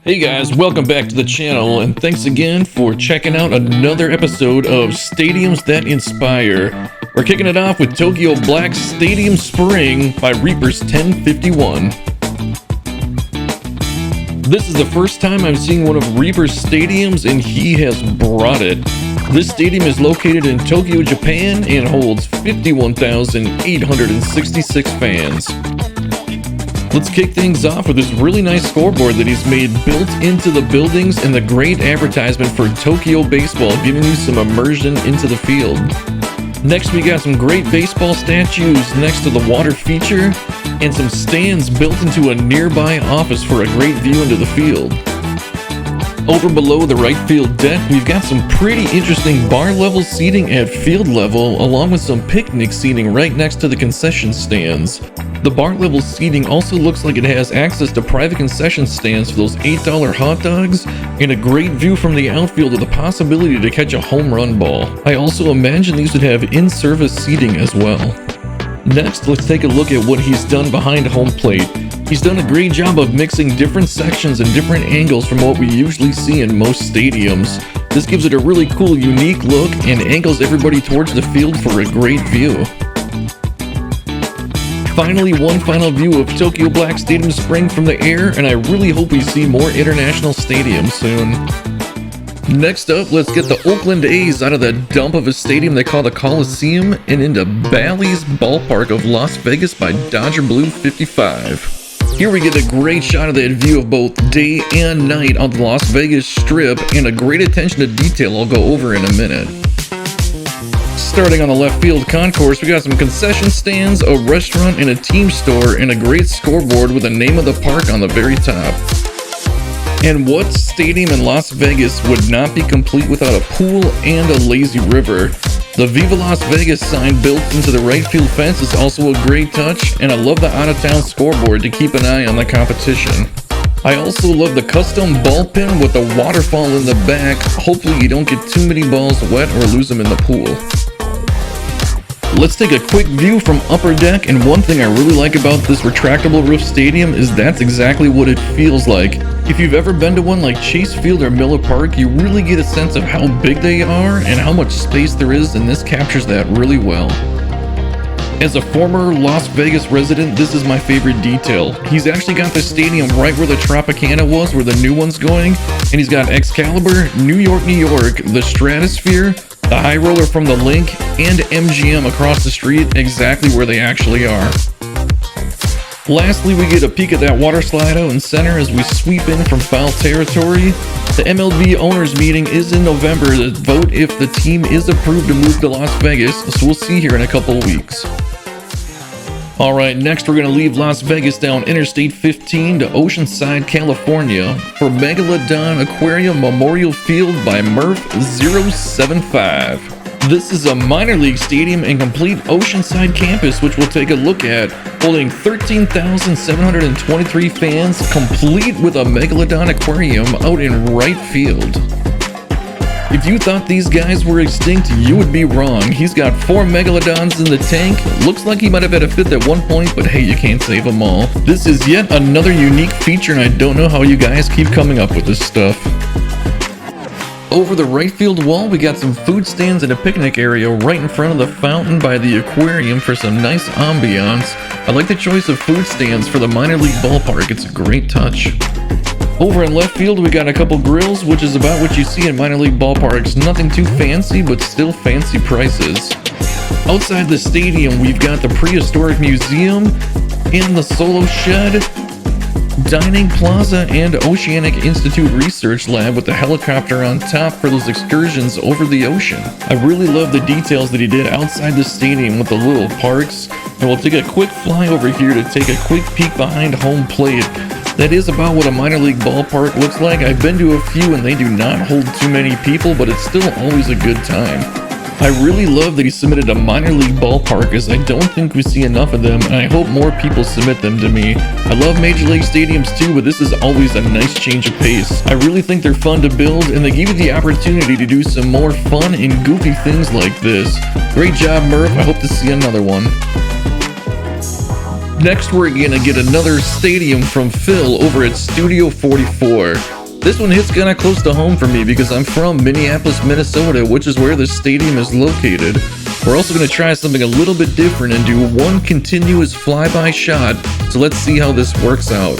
Hey guys, welcome back to the channel, and thanks again for checking out another episode of Stadiums That Inspire. We're kicking it off with Tokyo Black's Stadium Spring by Reapers 1051. This is the first time I'm seeing one of Reaper's stadiums, and he has brought it. This stadium is located in Tokyo, Japan, and holds 51,866 fans. Let's kick things off with this really nice scoreboard that he's made built into the buildings and the great advertisement for Tokyo baseball, giving you some immersion into the field. Next, we got some great baseball statues next to the water feature and some stands built into a nearby office for a great view into the field. Over below the right field deck, we've got some pretty interesting bar level seating at field level, along with some picnic seating right next to the concession stands. The bar level seating also looks like it has access to private concession stands for those $8 hot dogs, and a great view from the outfield with the possibility to catch a home run ball. I also imagine these would have in-service seating as well. Next, let's take a look at what he's done behind home plate. He's done a great job of mixing different sections and different angles from what we usually see in most stadiums. This gives it a really cool, unique look and angles everybody towards the field for a great view. Finally, one final view of Tokyo Black Stadium Spring from the air, and I really hope we see more international stadiums soon. Next up, let's get the Oakland A's out of the dump of a stadium they call the Coliseum and into Bally's Ballpark of Las Vegas by Dodger Blue 55. Here we get a great shot of that view of both day and night on the Las Vegas Strip, and a great attention to detail I'll go over in a minute. Starting on the left field concourse, we got some concession stands, a restaurant, and a team store, and a great scoreboard with the name of the park on the very top. And what stadium in Las Vegas would not be complete without a pool and a lazy river? The Viva Las Vegas sign built into the right field fence is also a great touch, and I love the out-of-town scoreboard to keep an eye on the competition. I also love the custom ballpen with the waterfall in the back. Hopefully you don't get too many balls wet or lose them in the pool. Let's take a quick view from upper deck, and one thing I really like about this retractable roof stadium is that's exactly what it feels like. If you've ever been to one like Chase Field or Miller Park, you really get a sense of how big they are and how much space there is, and this captures that really well. As a former Las Vegas resident, this is my favorite detail. He's actually got the stadium right where the Tropicana was, where the new one's going, and he's got Excalibur, New York, the Stratosphere, the High Roller from the Link, and MGM across the street, exactly where they actually are. Lastly, we get a peek at that water slide out in center as we sweep in from foul territory. The MLB owners meeting is in November to vote if the team is approved to move to Las Vegas, so we'll see here in a couple of weeks. Alright, next we're going to leave Las Vegas down Interstate 15 to Oceanside, California for Megalodon Aquarium Memorial Field by Murph 075. This is a minor league stadium and complete Oceanside campus, which we'll take a look at, holding 13,723 fans, complete with a Megalodon Aquarium out in right field. If you thought these guys were extinct, you would be wrong. He's got 4 Megalodons in the tank. Looks like he might have had a 5th at one point, but hey, you can't save them all. This is yet another unique feature, and I don't know how you guys keep coming up with this stuff. Over the right field wall, we got some food stands and a picnic area right in front of the fountain by the aquarium for some nice ambiance. I like the choice of food stands for the minor league ballpark. It's a great touch. Over in left field, we got a couple grills, which is about what you see in minor league ballparks. Nothing too fancy, but still fancy prices. Outside the stadium, we've got the prehistoric museum and the solo shed, dining plaza, and Oceanic Institute research lab with the helicopter on top for those excursions over the ocean. I really love the details that he did outside the stadium with the little parks, and we'll take a quick fly over here to take a quick peek behind home plate. That is about what a minor league ballpark looks like. I've been to a few and they do not hold too many people, but it's still always a good time. I really love that he submitted a minor league ballpark, as I don't think we see enough of them, and I hope more people submit them to me. I love major league stadiums too, but this is always a nice change of pace. I really think they're fun to build, and they give you the opportunity to do some more fun and goofy things like this. Great job, Murph. I hope to see another one. Next, we're gonna get another stadium from Phil over at Studio 44. This one hits kinda close to home for me because I'm from Minneapolis, Minnesota, which is where the stadium is located. We're also gonna try something a little bit different and do one continuous flyby shot, so let's see how this works out.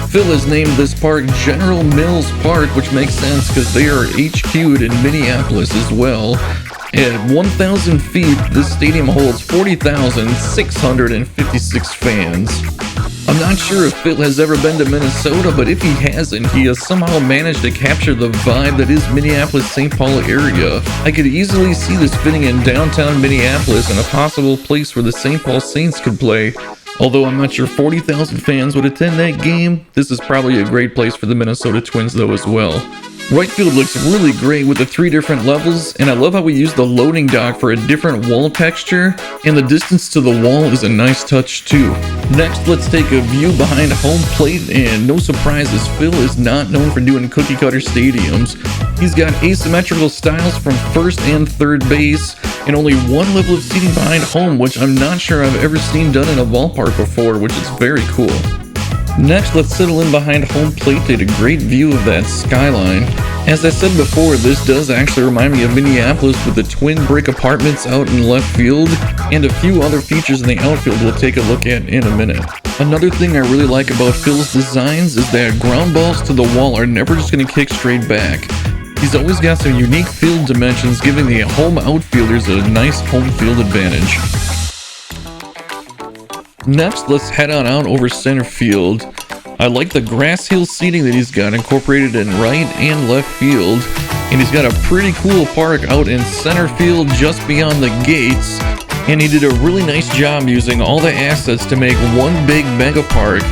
Phil has named this park General Mills Park, which makes sense because they are HQ'd in Minneapolis as well. At 1,000 feet, this stadium holds 40,656 fans. I'm not sure if Phil has ever been to Minnesota, but if he hasn't, he has somehow managed to capture the vibe that is Minneapolis-St. Paul area. I could easily see this fitting in downtown Minneapolis and a possible place where the St. Paul Saints could play. Although I'm not sure 40,000 fans would attend that game, this is probably a great place for the Minnesota Twins though as well. Right field looks really great with the 3 different levels, and I love how we use the loading dock for a different wall texture, and the distance to the wall is a nice touch too. Next, let's take a view behind home plate, and no surprises, Phil is not known for doing cookie cutter stadiums. He's got asymmetrical styles from first and third base, and only one level of seating behind home, which I'm not sure I've ever seen done in a ballpark before, which is very cool. Next, let's settle in behind home plate to get a great view of that skyline. As I said before, this does actually remind me of Minneapolis with the twin brick apartments out in left field, and a few other features in the outfield we'll take a look at in a minute. Another thing I really like about Phil's designs is that ground balls to the wall are never just going to kick straight back. He's always got some unique field dimensions, giving the home outfielders a nice home field advantage. Next, let's head on out over center field. I like the grass hill seating that he's got incorporated in right and left field, and he's got a pretty cool park out in center field just beyond the gates, and he did a really nice job using all the assets to make one big mega park.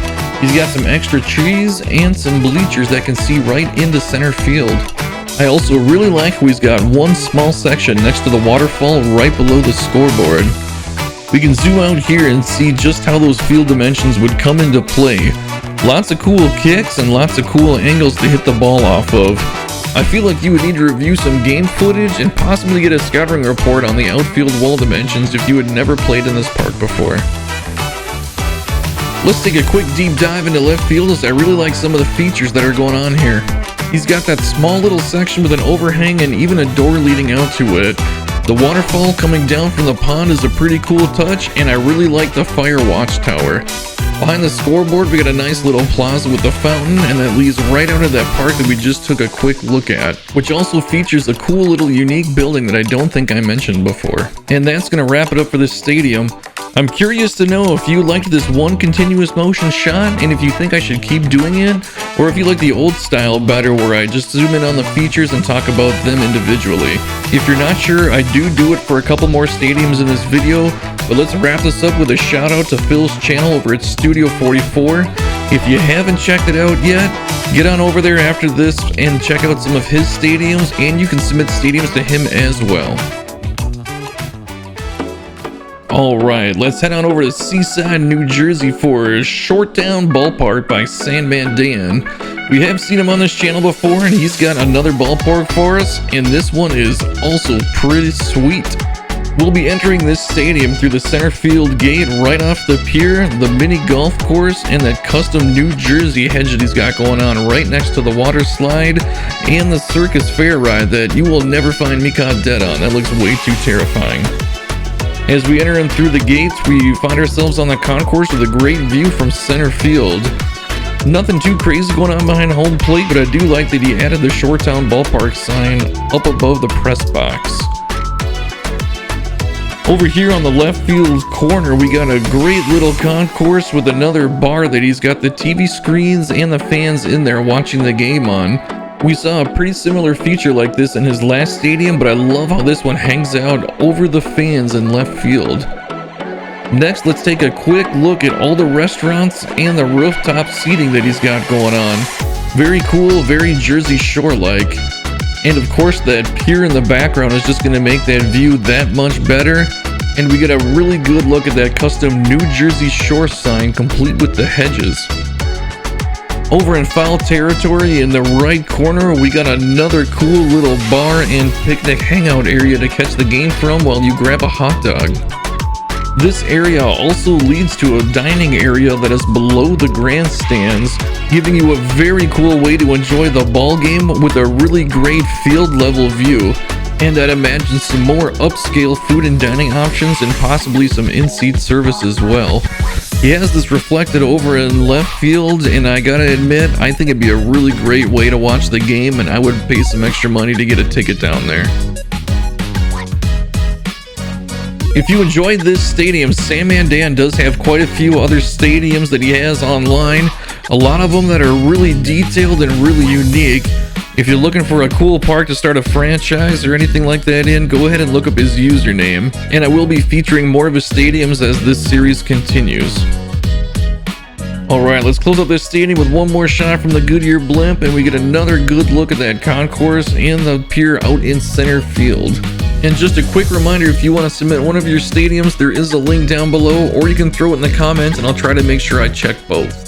He's got some extra trees and some bleachers that can see right into center field. I also really like how he's got one small section next to the waterfall right below the scoreboard. We can zoom out here and see just how those field dimensions would come into play. Lots of cool kicks and lots of cool angles to hit the ball off of. I feel like you would need to review some game footage and possibly get a scouting report on the outfield wall dimensions if you had never played in this park before. Let's take a quick deep dive into left field, as I really like some of the features that are going on here. He's got that small little section with an overhang and even a door leading out to it. The waterfall coming down from the pond is a pretty cool touch, and I really like the fire watchtower. Behind the scoreboard, we got a nice little plaza with the fountain, and that leads right out of that park that we just took a quick look at, which also features a cool little unique building that I don't think I mentioned before. And that's gonna wrap it up for this stadium. I'm curious to know if you liked this one continuous motion shot, and if you think I should keep doing it, or if you like the old style better where I just zoom in on the features and talk about them individually. If you're not sure, I do it for a couple more stadiums in this video, but let's wrap this up with a shout out to Phil's channel over at Studio 44. If you haven't checked it out yet, get on over there after this and check out some of his stadiums, and you can submit stadiums to him as well. Alright, let's head on over to Seaside, New Jersey for Shoretown Ballpark by Sandman Dan. We have seen him on this channel before, and he's got another ballpark for us, and this one is also pretty sweet. We'll be entering this stadium through the center field gate right off the pier, the mini golf course, and that custom New Jersey hedge that he's got going on right next to the water slide, and the circus fair ride that you will never find me caught dead on. That looks way too terrifying. As we enter in through the gates, we find ourselves on the concourse with a great view from center field. Nothing too crazy going on behind home plate, but I do like that he added the Shoretown Ballpark sign up above the press box. Over here on the left field corner, we got a great little concourse with another bar that he's got the TV screens and the fans in there watching the game on. We saw a pretty similar feature like this in his last stadium, but I love how this one hangs out over the fans in left field. Next, let's take a quick look at all the restaurants and the rooftop seating that he's got going on. Very cool, very Jersey Shore-like. And of course, that pier in the background is just going to make that view that much better. And we get a really good look at that custom New Jersey Shore sign complete with the hedges. Over in foul territory in the right corner, we got another cool little bar and picnic hangout area to catch the game from while you grab a hot dog. This area also leads to a dining area that is below the grandstands, giving you a very cool way to enjoy the ball game with a really great field level view. And I'd imagine some more upscale food and dining options and possibly some in-seat service as well. He has this reflected over in left field, and I gotta admit, I think it'd be a really great way to watch the game, and I would pay some extra money to get a ticket down there. If you enjoyed this stadium, Sandman Dan does have quite a few other stadiums that he has online, a lot of them that are really detailed and really unique. If you're looking for a cool park to start a franchise or anything like that in, go ahead and look up his username, and I will be featuring more of his stadiums as this series continues. Alright, let's close up this stadium with one more shot from the Goodyear blimp, and we get another good look at that concourse and the pier out in center field. And just a quick reminder, if you want to submit one of your stadiums, there is a link down below, or you can throw it in the comments and I'll try to make sure I check both.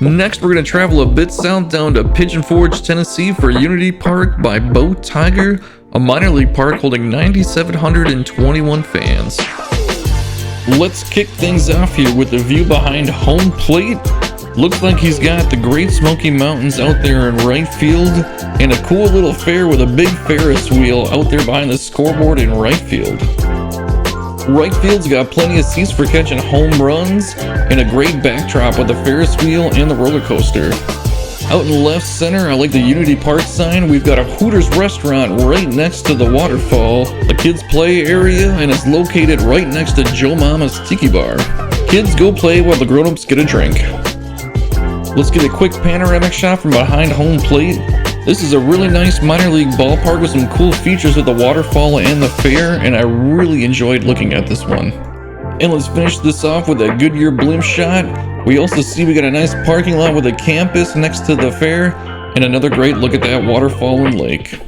Next, we're going to travel a bit south down to Pigeon Forge, Tennessee for Unity Park by Bo Tiger, a minor league park holding 9,721 fans. Let's kick things off here with the view behind home plate. Looks like he's got the Great Smoky Mountains out there in right field, and a cool little fair with a big Ferris wheel out there behind the scoreboard in right field. Right field's got plenty of seats for catching home runs, and a great backdrop with the Ferris wheel and the roller coaster. Out in left center, I like the Unity Park sign. We've got a Hooters restaurant right next to the waterfall, a kids play area, and it's located right next to Joe Mama's Tiki Bar. Kids go play while the grown-ups get a drink. Let's get a quick panoramic shot from behind home plate. This is a really nice minor league ballpark with some cool features with the waterfall and the fair, and I really enjoyed looking at this one. And let's finish this off with a Goodyear blimp shot. We also see we got a nice parking lot with a campus next to the fair, and another great look at that waterfall and lake.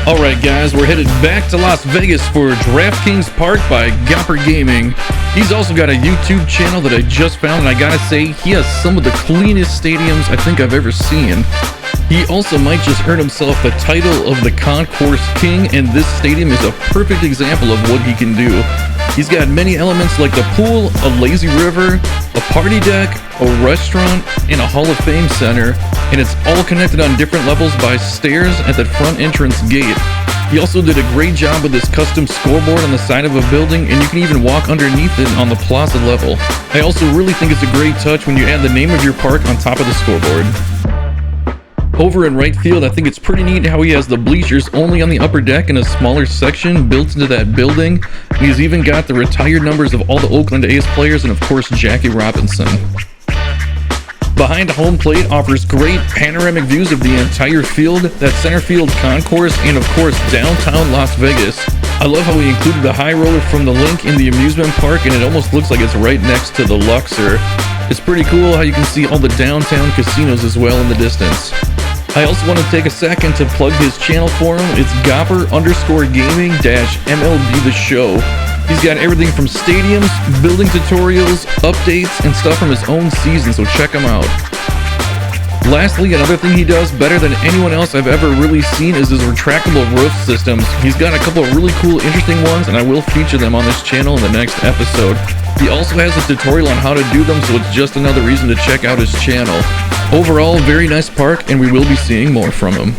Alright guys, we're headed back to Las Vegas for DraftKings Park by Gopper Gaming. He's also got a YouTube channel that I just found, and I gotta say, he has some of the cleanest stadiums I think I've ever seen. He also might just earn himself the title of the Concourse King, and this stadium is a perfect example of what he can do. He's got many elements like the pool, a lazy river, a party deck, a restaurant, and a Hall of Fame center, and it's all connected on different levels by stairs at the front entrance gate. He also did a great job with this custom scoreboard on the side of a building, and you can even walk underneath it on the plaza level. I also really think it's a great touch when you add the name of your park on top of the scoreboard. Over in right field, I think it's pretty neat how he has the bleachers only on the upper deck in a smaller section built into that building. And he's even got the retired numbers of all the Oakland A's players and of course Jackie Robinson. Behind home plate offers great panoramic views of the entire field, that center field concourse, and of course downtown Las Vegas. I love how he included the high roller from the link in the amusement park, and it almost looks like it's right next to the Luxor. It's pretty cool how you can see all the downtown casinos as well in the distance. I also want to take a second to plug his channel for him. It's Gopper_Gaming-MLB The Show. He's got everything from stadiums, building tutorials, updates, and stuff from his own season, so check him out. Lastly, another thing he does better than anyone else I've ever really seen is his retractable roof systems. He's got a couple of really cool, interesting ones, and I will feature them on this channel in the next episode. He also has a tutorial on how to do them, so it's just another reason to check out his channel. Overall, very nice park, and we will be seeing more from him.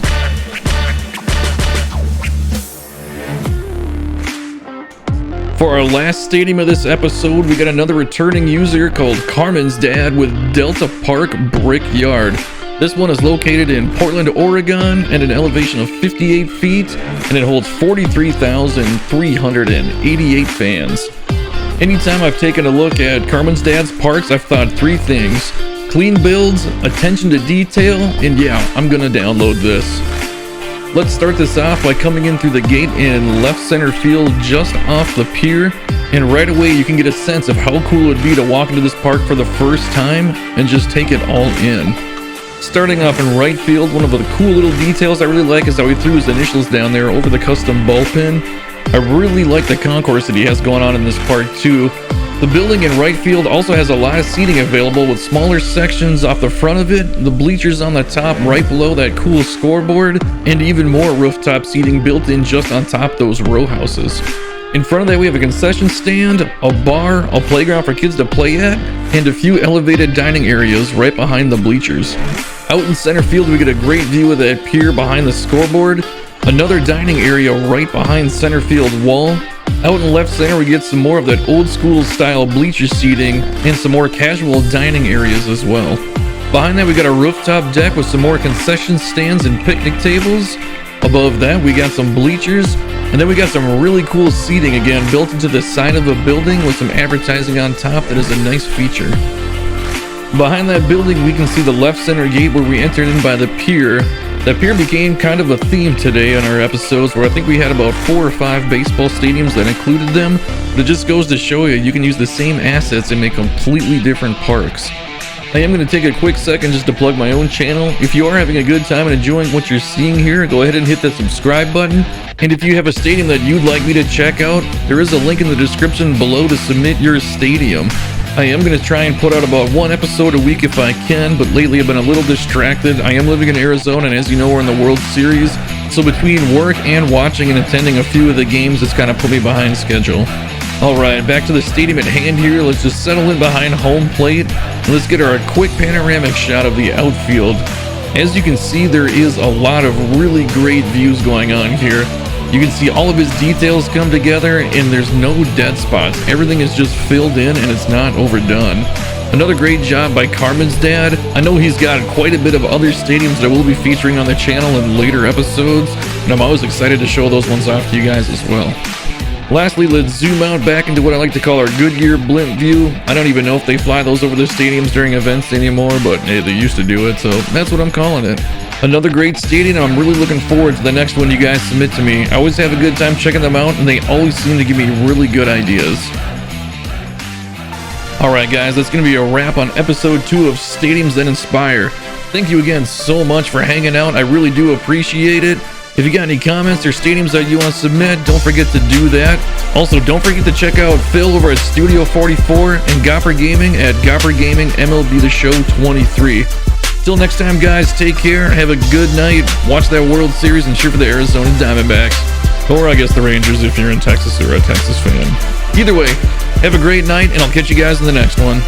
For our last stadium of this episode, we got another returning user called Carmen's Dad with Delta Park Brickyard. This one is located in Portland, Oregon, at an elevation of 58 feet, and it holds 43,388 fans. Anytime I've taken a look at Carmen's Dad's parks, I've thought three things: clean builds, attention to detail, and yeah, I'm gonna download this. Let's start this off by coming in through the gate in left center field just off the pier, and right away you can get a sense of how cool it would be to walk into this park for the first time and just take it all in. Starting off in right field, one of the cool little details I really like is how he threw his initials down there over the custom bullpen. I really like the concourse that he has going on in this park too. The building in right field also has a lot of seating available with smaller sections off the front of it, the bleachers on the top right below that cool scoreboard, and even more rooftop seating built in just on top those row houses. In front of that we have a concession stand, a bar, a playground for kids to play at, and a few elevated dining areas right behind the bleachers. Out in center field we get a great view of that pier behind the scoreboard, another dining area right behind center field wall. Out in left center we get some more of that old school style bleacher seating and some more casual dining areas as well. Behind that we got a rooftop deck with some more concession stands and picnic tables. Above that we got some bleachers, and then we got some really cool seating again built into the side of a building with some advertising on top that is a nice feature. Behind that building we can see the left center gate where we entered in by the pier. That pier became kind of a theme today on our episodes, where I think we had about 4 or 5 baseball stadiums that included them, but it just goes to show you can use the same assets and make completely different parks. I am going to take a quick second just to plug my own channel. If you are having a good time and enjoying what you're seeing here, go ahead and hit that subscribe button. And if you have a stadium that you'd like me to check out, there is a link in the description below to submit your stadium. I am going to try and put out about 1 episode a week if I can, but lately I've been a little distracted. I am living in Arizona, and as you know, we're in the World Series, so between work and watching and attending a few of the games, it's kind of put me behind schedule. Alright, back to the stadium at hand here. Let's just settle in behind home plate, and let's get a quick panoramic shot of the outfield. As you can see, there is a lot of really great views going on here. You can see all of his details come together, and there's no dead spots. Everything is just filled in and it's not overdone. Another great job by Carmen's dad. I know he's got quite a bit of other stadiums that we'll be featuring on the channel in later episodes, and I'm always excited to show those ones off to you guys as well. Lastly, let's zoom out back into what I like to call our Goodyear blimp view. I don't even know if they fly those over the stadiums during events anymore, but hey, they used to do it, so that's what I'm calling it. Another great stadium. I'm really looking forward to the next one you guys submit to me. I always have a good time checking them out, and they always seem to give me really good ideas. Alright guys, that's going to be a wrap on episode 2 of Stadiums That Inspire. Thank you again so much for hanging out. I really do appreciate it. If you got any comments or stadiums that you want to submit, don't forget to do that. Also, don't forget to check out Phil over at Studio 44 and Gopper Gaming at Gopper Gaming MLB The Show 23. Till next time, guys, take care, have a good night, watch that World Series, and cheer for the Arizona Diamondbacks. Or I guess the Rangers if you're in Texas or a Texas fan. Either way, have a great night, and I'll catch you guys in the next one.